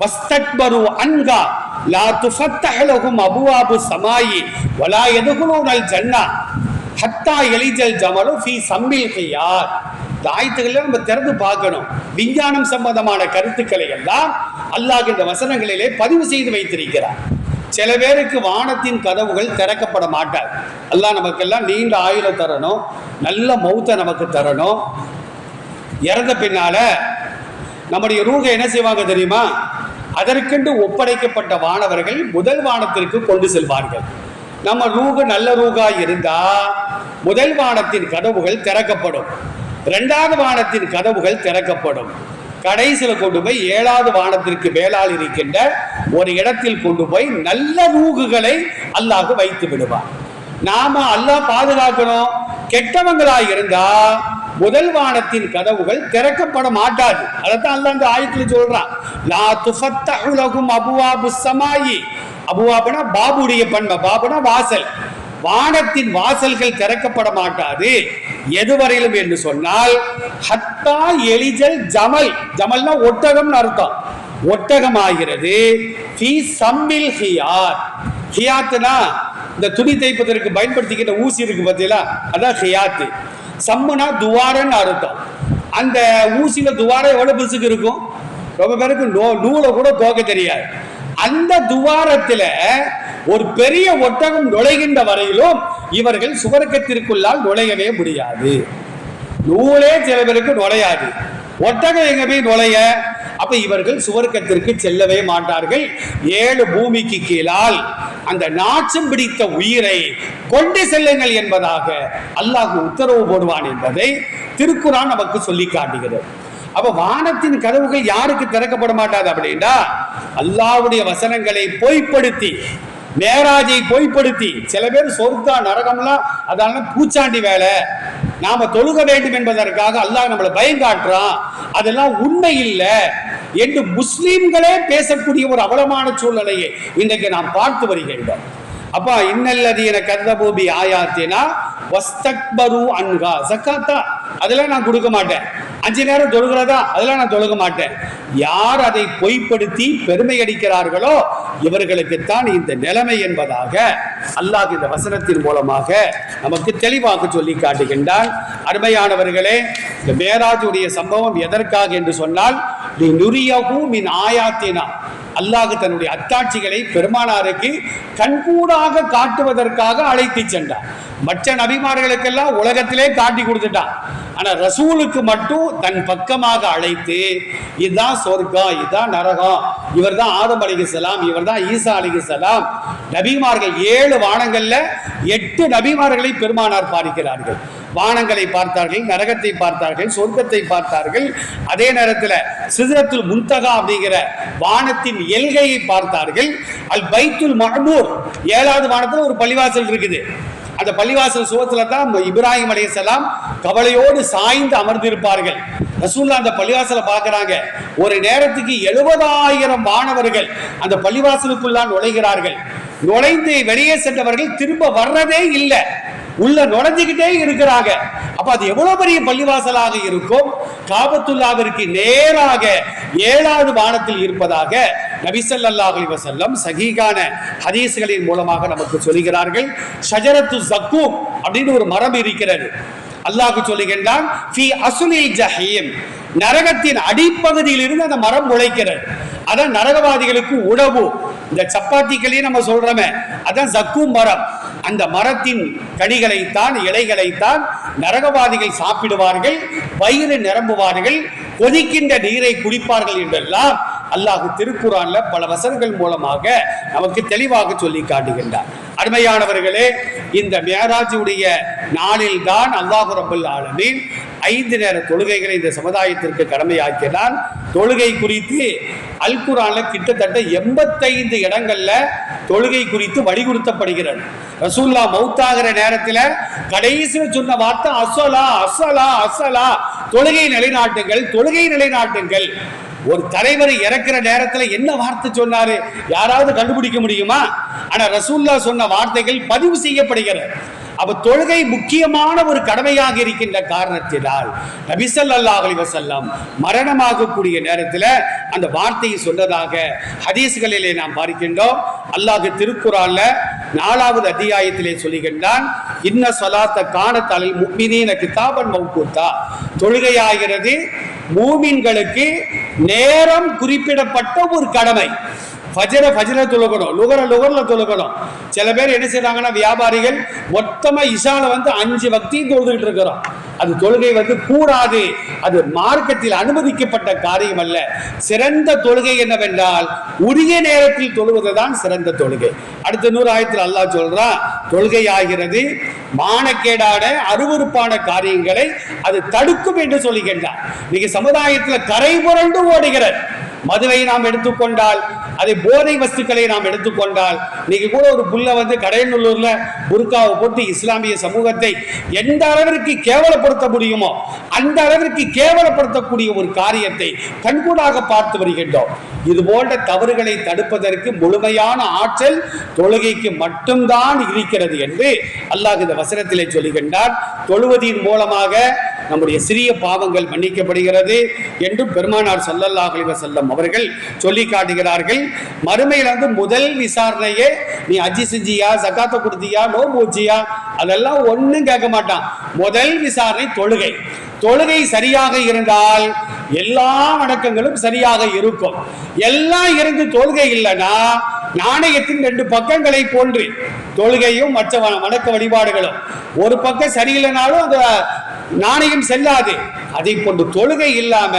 வஸ்தக்பரு அன்ஹா லா துஃபத்தஹ் லஹும் அபுவாபு ஸமாயி வலா யதுகுலூனல் ஜன்னah ஹத்தா யலிஜல் ஜமலு ஃபீ சம்மில் கியார். இந்த ஆயத்துக்களை நம்ம திறந்து பார்க்கணும். விஞ்ஞானம் சம்பந்தமான கருத்துக்களை எல்லாம் அல்லாஹ் இந்த வசனங்களிலே பதிவு செய்து வைத்திருக்கிறார். சில பேருக்கு வானத்தின் கதவுகள் திறக்கப்பட மாட்டார். அல்லாஹ் நமக்கெல்லாம் நீண்ட ஆயுள தரணும், நல்ல மௌத்தை நமக்கு தரணும். இறந்த பின்னால நம்முடைய ரூகை என்ன செய்வாங்க தெரியுமா? அதற்கென்று ஒப்படைக்கப்பட்ட வானவர்கள் முதல் வானத்திற்கு கொண்டு செல்வார்கள். நம்ம ரூகு நல்ல ரூகா இருந்தா முதல் வானத்தின் கதவுகள் திறக்கப்படும், 2வது வானத்தின் கதவுகள் திறக்கப்படும். கடைசியில் கொண்டு போய் 7வது வானத்திற்கு மேலால் இருக்கின்ற ஒரு இடத்தில் கொண்டு போய் நல்ல ரூகுகளை அல்லாஹ் வைத்து விடுவார். நாம அல்லாஹ் பாதுகாக்கணும். கெட்டவங்களாக இருந்தா முதல் வானத்தின் கதவுகள் திறக்கப்பட மாட்டாது. அதைத்தான் அல்லாஹ் இந்த ஆயத்தில் சொல்றான், லா துஃபத்தஹு லஹும் அபுவாபு ஸமாயி. அபுவாபுனா பாபுடைய பண்பு, பாபுனா வாசல். வானத்தின் வாசல்கள் திறக்கப்பட மாட்டாது எதுவரையிலும் என்று சொன்னால் ஹத்தா எலிஜல் ஜமல். ஜமல்னா ஒட்டகம் அர்த்தம். ஒட்டகம் ஆகிறது ஃபீ சம்மில் ஹியார். ஹியாத்னா இந்த துணி தைப்பதற்கு பயன்படுத்திக்கிட்ட ஊசி இருக்கு பார்த்தீங்களா, அதான் ஹியாத்து. சம்முனா துவாரன்னு அர்த்தம். அந்த ஊசியில துவாரம் எவ்வளவு பெருசுக்கு இருக்கும்? ரொம்ப பேருக்கு நூலை கூட தோக்க தெரியாது. அந்த துவாரத்துல ஒரு பெரிய ஒட்டகம் நுழைகின்ற வரையிலும் இவர்கள் சுவர்க்கத்திற்குள்ளால் நுழையவே முடியாது. நூலே சில பேருக்கு நுழையாது, ஒட்டகம் எங்க போய் நுழைய? அப்ப இவர்கள் சுவர்க்கத்திற்கு செல்லவே மாட்டார்கள். 7 பூமிக்கு கீழால் அந்த நாச்சம் பிடித்த உயிரை கொண்டு செல்லுங்கள் என்பதாக அல்லாஹ் உத்தரவு போடுவான் என்பதை திருக்குர்ஆன் நமக்கு சொல்லி காட்டுகிறது. அப்ப வானத்தின் கதவுகள் யாருக்கு திறக்கப்பட மாட்டாது அப்படின்னா, அல்லாஹ்வுடைய வசனங்களை பொய்ப்படுத்தி, மேராஜை பொய்ப்படுத்தி, சில பேர் சொர்க்கா நரகம்லாம் அதனால பூச்சாண்டி வேலை, நாம தொழுக வேண்டும் என்பதற்காக அல்லாஹ் நம்மளை பயங்காட்டுறான், அதெல்லாம் உண்மை இல்லை என்று முஸ்லிம்களே பேசக்கூடிய ஒரு அவலமான சூழ்நிலையை இன்றைக்கு நாம் பார்த்து வருகின்றோம். அப்பா இன்னல்லதீன கஸபூ பி ஆயாத்தினா வஸ்தக்பரு அன்ஹா. ஸகாத்தா அதெல்லாம் நான் கொடுக்க மாட்டேன். 5 நேரம் தொழுகிறதா அதெல்லாம் நான் தொழுக மாட்டேன். யார் அதை பொய்ப்படுத்தி பெருமை அடிக்கிறார்களோ இவர்களுக்குத்தான் இந்த நிலைமை என்பதாக அல்லாஹ் இந்த வசனத்தின் மூலமாக நமக்கு தெளிவாக சொல்லி காட்டுகின்றான். அருமையானவர்களே, இந்த மேராஜுடைய சம்பவம் எதற்காக என்று சொன்னால், லினுரியஹு மின் ஆயாத்தினா, அல்லாஹ் தன்னுடைய அத்தாட்சிகளை பெருமானாருக்கு கண்கூடாக காட்டுவதற்காக அழைத்து சென்றார். மற்ற நபிமார்களுக்கெல்லாம் உலகத்திலே காட்டி கொடுத்துட்டான். ஆனா ரசூலுக்கு மட்டும் தன் பக்கமாக அழைத்து, இதுதான் சொர்க்கம், இதுதான் நரகம், இவர் தான் ஆதம் அலைஹிஸ்ஸலாம், இவர் தான் ஈசா அலைஹிஸ்ஸலாம். நபிமார்கள் 7 வானங்கள்ல 8 நபிமார்களை பெருமானார் பார்க்கிறார்கள். வானங்களை பார்த்தார்கள், நரகத்தை பார்த்தார்கள், சொர்க்கத்தை பார்த்தார்கள். அதே நேரத்தில் சிதறத்துல் முன்தகா அப்படிங்கிற வானத்தின் எல்கையை பார்த்தார்கள். அல் பைத்துல் மஅமூர் 7வது வானத்தில் ஒரு பள்ளிவாசல் இருக்குது. அந்த பள்ளிவாசல் சுவத்துல தான் இப்ராஹிம் அலைஹிஸ்ஸலாம் கவலையோடு சாய்ந்து அமர்ந்திருப்பார்கள். ரசூலுல்லாஹ் அந்த பள்ளிவாசலை பார்க்கறாங்க. ஒரு நேரத்துக்கு 70,000 மாணவர்கள் அந்த பள்ளிவாசலுக்குள்ளான் நுழைகிறார்கள். நுழைந்து வெளியே சென்றவர்கள் திரும்ப வர்றதே இல்லை, உள்ள நுழைஞ்சுக்கிட்டே இருக்கிறாங்க. அப்ப அது எவ்வளவு பெரிய பள்ளிவாசலாக இருக்கும்? காபத்துல்லாவிற்கு நேராக 7வது வானத்தில் இருப்பதாக நபி ஸல்லல்லாஹு அலைஹி வஸல்லம் சஹீஹான ஹதீஸ்களின் மூலமாக நமக்கு சொல்கிறார்கள். ஷஜரத்து ஸக்கூம் அப்படின்னு ஒரு மரம் இருக்கிறது. அல்லாஹ் சொல்லுகின்றான், ஃபீ அஸ்லில் ஜஹீம், நரகத்தின் அடிப்பகுதியில் இருந்து அந்த மரம் முளைக்கிறது. அதான் நரகவாதிகளுக்கு உணவு. இந்த சப்பாத்திகளையும் நம்ம சொல்றோமே, அதான் ஸக்கூம் மரம். அந்த மரத்தின் கனிகளைத்தான், இலைகளைத்தான் நரகவாதிகள் சாப்பிடுவார்கள், வயிறு நிரம்புவார்கள், கொதிக்கின்ற நீரை குடிப்பார்கள் என்றெல்லாம் அல்லாஹ் திருக்குர்ஆன்ல பல வசனங்கள் மூலமாக நமக்கு தெளிவாக சொல்லி காட்டுகின்றார். அருமையானவர்களே, இந்த மேராஜுடைய நாளில் தான் அல்லாஹ் ரப்பல் ஆலமீன் 5 நேர தொழுகைகளை இந்த சமுதாயத்திற்கு கடமையாக்கினார். தொழுகை குறித்து அல் குர்ஆன்ல கிட்டத்தட்ட 85 இடங்கள்ல தொழுகை குறித்து வலியுறுத்தப்படுகிறது. ரசூலுல்லாஹ் மௌத்தாகிற நேரத்தில் கடைசியில் சொன்ன வார்த்தை அஸ்ஸலா அஸ்ஸலா அஸ்ஸலா, தொழுகை நிலைநாட்டுங்கள், தொழுகை நிலைநாட்டுங்கள். ஒரு தலைவர் இறக்குற நேரத்தில் என்ன வார்த்தை சொன்னாரு யாராவது கண்டுபிடிக்க முடியுமா? ஆனா ரசூலுல்லாஹ் சொன்ன வார்த்தைகள் பதிவு செய்யப்படுகிறது. அப்ப தொழுகை முக்கியமான ஒரு கடமையாக இருக்கின்ற காரணத்தினால் நபி ஸல்லல்லாஹு அலைஹி வஸல்லம் மரணமாகக்கூடிய நேரத்தில் அந்த வார்த்தையை சொன்னதாக ஹதீஸ்களிலே நாம் பார்க்கின்றோம். அல்லாஹ் திருக்குர்ஆன்ல 4வது அத்தியாயத்திலே சொல்லுகின்றான், இன்ன ஸலாத்த கானத் அலல் முஃமினீன கிதாபன் மவ்கூத்தா, தொழுகையாகிறது மூமின்களுக்கு நேரம் குறிப்பிடப்பட்ட ஒரு கடமை. ஃபஜ்ர தொழுகணும், லுகர்ல தொழுகணும். சில பேர் என்ன செய்றாங்கன்னா வியாபாரிகள் மொத்தமா இஷால 5 வக்தியும் தொழுதுகிட்டு இருக்கிறோம். அது தொழுகை கூடாது, அது மார்க்கத்தில் அனுமதிக்கப்பட்ட காரியம் அல்ல. சிறந்த தொழுகை என்னவென்றால் உரிய நேரத்தில் தொழுவதுதான் சிறந்த தொழுகை. அடுத்த 100 ஆயத்தில் அல்லாஹ் சொல்றான், தொழுகை ஆகிறது மானக்கேடான அருவருப்பான காரியங்களை அது தடுக்கும் என்று சொல்லுகின்றார். இன்னைக்கு சமுதாயத்தில் கரை புரண்டு ஓடுகிறது. மதுவை நாம் எடுத்துக்கொண்டால், அதை போதை வஸ்துக்களை நாம் எடுத்துக்கொண்டால், இன்னைக்கு கூட ஒரு புள்ள கடையநல்லூர்ல புர்காவை போட்டு இஸ்லாமிய சமூகத்தை எந்த அளவிற்கு கேவலப்படுத்த முடியுமோ அந்த அளவிற்கு கேவலப்படுத்தக்கூடிய ஒரு காரியத்தை கண்கூடாக பார்த்து வருகின்றோம். இது போன்ற தவறுகளை தடுப்பதற்கு முழுமையான ஆற்றல் தொழுகைக்கு மட்டும்தான் இருக்கிறது என்று அல்லாஹ் இந்த வசனத்திலே சொல்லுகின்றார். தொழுவதின் மூலமாக நம்முடைய சிறிய பாவங்கள் மன்னிக்கப்படுகிறது என்றும் பெருமானார் ஸல்லல்லாஹு அலைஹி வஸல்லம் அவர்கள் சொல்லி காட்டுகிறார்கள். மறுமையில் முதல் விசாரணையே நீ ஹஜ் செஞ்சியா, ஜகாத்தை கொடுத்தியா, நோன்பு வச்சியா, அதெல்லாம் ஒன்றும் கேட்க மாட்டான். முதல் விசாரணை தொழுகை. தொழுகை சரியாக இருந்தால் எல்லா வணக்கங்களும் சரியாக இருக்கும். எல்லாம் இருந்து தொழுகை இல்லைன்னா நாணயத்தின் 2 பக்கங்களை போன்று தொழுகையும் மற்ற வணக்க வழிபாடுகளும் ஒரு பக்கம் சரியில்லைனாலும் அந்த நாணயம் செல்லாது. அதை போன்று தொழுகை இல்லாம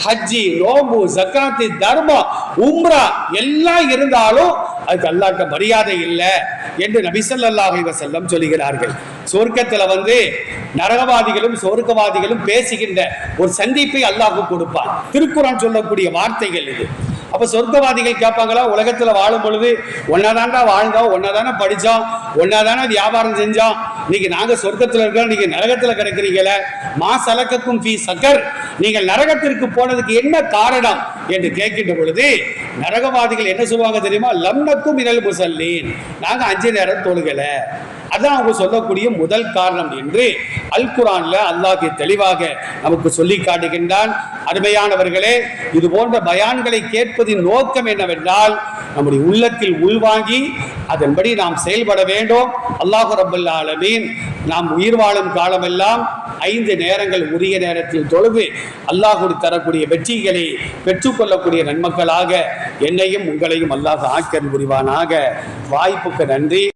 ஹஜ்ஜி, நோம்பு, ஜக்காத்து, தர்மம், உம்ரா எல்லாம் இருந்தாலும் அதுக்கு அல்லாஹ்ட்ட மரியாதை இல்லை என்று நபி ஸல்லல்லாஹு அலைஹி வஸல்லம் சொல்லுகிறார்கள். சொர்க்கத்துல நரகவாதிகளும் சொர்க்கவாதிகளும் பேசுகின்ற ஒரு சந்திப்பை அல்லாஹ் கொடுப்பான். திருக்குர்ஆன் சொல்லக்கூடிய வார்த்தைகள் இது. அப்ப சொர்க்கவாதிகள் கேட்பாங்களா, உலகத்துல வாழும் பொழுது ஒன்னாதான்டா வாழ்ந்தோம், ஒன்னாதானே படிச்சோம், ஒன்னாதானே வியாபாரம் செஞ்சோம், இன்னைக்கு நாங்க சொர்க்கத்துல இருக்கோம், நீங்க நரகத்துல கிடக்கிறீங்களே, மா சலக்கக்கும் ஃபீ சக்கர், நீங்கள் நரகத்திற்கு போனதுக்கு என்ன காரணம் என்று கேட்கின்ற பொழுது நரகவாதிகள் என்ன சொல்லுவாங்க தெரியுமா? லம்னக்கும் மினல் முஸல்லீன், நாங்க 5 நேரம் தொழுகல. அதான் அவங்க சொல்லக்கூடிய முதல் காரணம் என்று அல் குர்ஆன்ல அல்லாஹ் தெளிவாக நமக்கு சொல்லி காட்டுகின்றான். அருமையானவர்களே, இது போன்ற பயான்களை கேட்பதின் நோக்கம் என்னவென்றால் நம்முடைய உள்ளத்தில் உள்வாங்கி அதன்படி நாம் செயல்பட வேண்டும். அல்லாஹ் ரப்பல் ஆலமீன் நாம் உயிர் வாழும் காலமெல்லாம் 5 நேரங்கள் உரிய நேரத்தில் தொழுது அல்லாஹ் தரக்கூடிய வெற்றிகளை பெற்றுக்கொள்ளக்கூடிய நன்மக்களாக என்னையும் உங்களையும் அல்லாஹ் ஆக்கல் புரிவானாக. வாய்ப்புக்கு நன்றி.